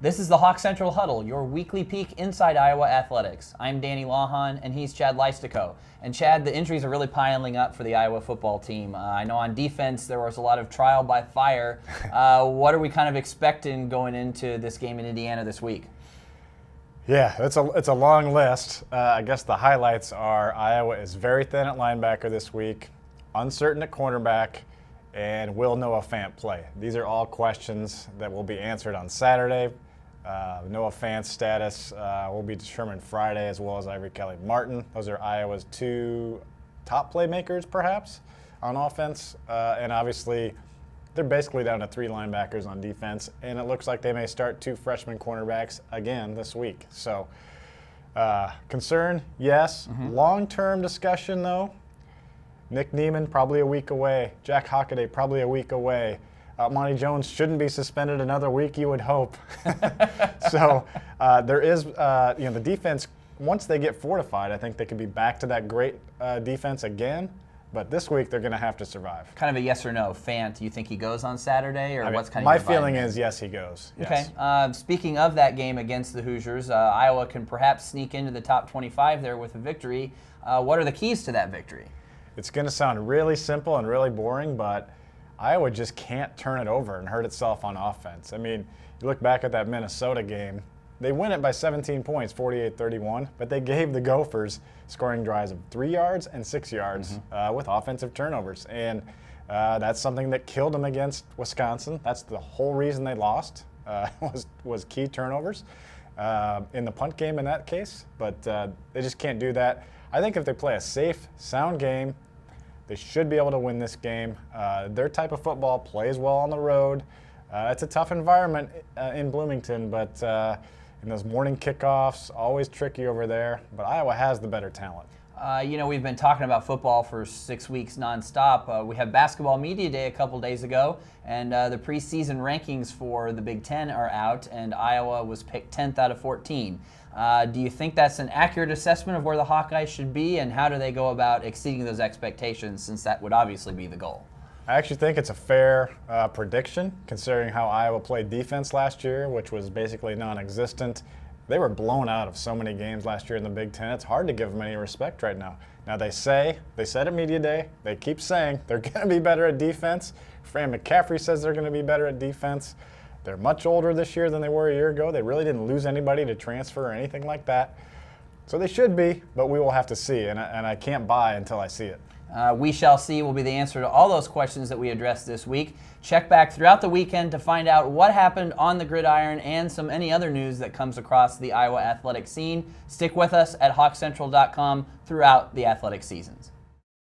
This is the Hawk Central Huddle, your weekly peek inside Iowa athletics. I'm Danny Lawhon, and he's Chad Leistico. And Chad, the injuries are really piling up for the Iowa football team. I know on defense there was a lot of trial by fire. What are we kind of expecting going into this game in Indiana this week? Yeah, it's a long list. I guess the highlights are Iowa is very thin at linebacker this week, uncertain at cornerback, and will Noah Fant play? These are all questions that will be answered on Saturday. Noah Fant's status will be determined Friday, as well as Ivory Kelly-Martin. Those are Iowa's two top playmakers, perhaps, on offense. And obviously, they're basically down to three linebackers on defense, and it looks like they may start two freshman cornerbacks again this week. So, concern, yes. Long-term discussion, though. Nick Niemann, probably a week away. Jack Hawkeyes, probably a week away. Monty Jones shouldn't be suspended another week, you would hope. So there is, the defense, once they get fortified, I think they could be back to that great defense again. But this week, they're going to have to survive. Kind of a yes or no. Fant, do you think he goes on Saturday, or what's kind of my your vibe? feeling is yes, he goes. Yes. Okay. Speaking of that game against the Hoosiers, Iowa can perhaps sneak into the top 25 there with a victory. What are the keys to that victory? It's going to sound really simple and really boring, but Iowa just can't turn it over and hurt itself on offense. I mean, you look back at that Minnesota game, they win it by 17 points, 48-31, but they gave the Gophers scoring drives of 3 yards and 6 yards with offensive turnovers. And that's something that killed them against Wisconsin. That's the whole reason they lost, was key turnovers in the punt game in that case. But they just can't do that. I think if they play a safe, sound game, they should be able to win this game. Their type of football plays well on the road. It's a tough environment in Bloomington, but in those morning kickoffs, always tricky over there. But Iowa has the better talent. We've been talking about football for 6 weeks nonstop. We have Basketball Media Day a couple days ago, and the preseason rankings for the Big Ten are out, and Iowa was picked 10th out of 14. Do you think that's an accurate assessment of where the Hawkeyes should be, and how do they go about exceeding those expectations, since that would obviously be the goal? I actually think it's a fair prediction, considering how Iowa played defense last year, which was basically non-existent. They were blown out of so many games last year in the Big Ten. It's hard to give them any respect right now. Now they said at Media Day, they keep saying they're going to be better at defense. Fran McCaffrey says they're going to be better at defense. They're much older this year than they were a year ago. They really didn't lose anybody to transfer or anything like that. So they should be, but we will have to see, and I can't buy until I see it. We shall see will be the answer to all those questions that we addressed this week. Check back throughout the weekend to find out what happened on the gridiron and any other news that comes across the Iowa athletic scene. Stick with us at hawkcentral.com throughout the athletic seasons.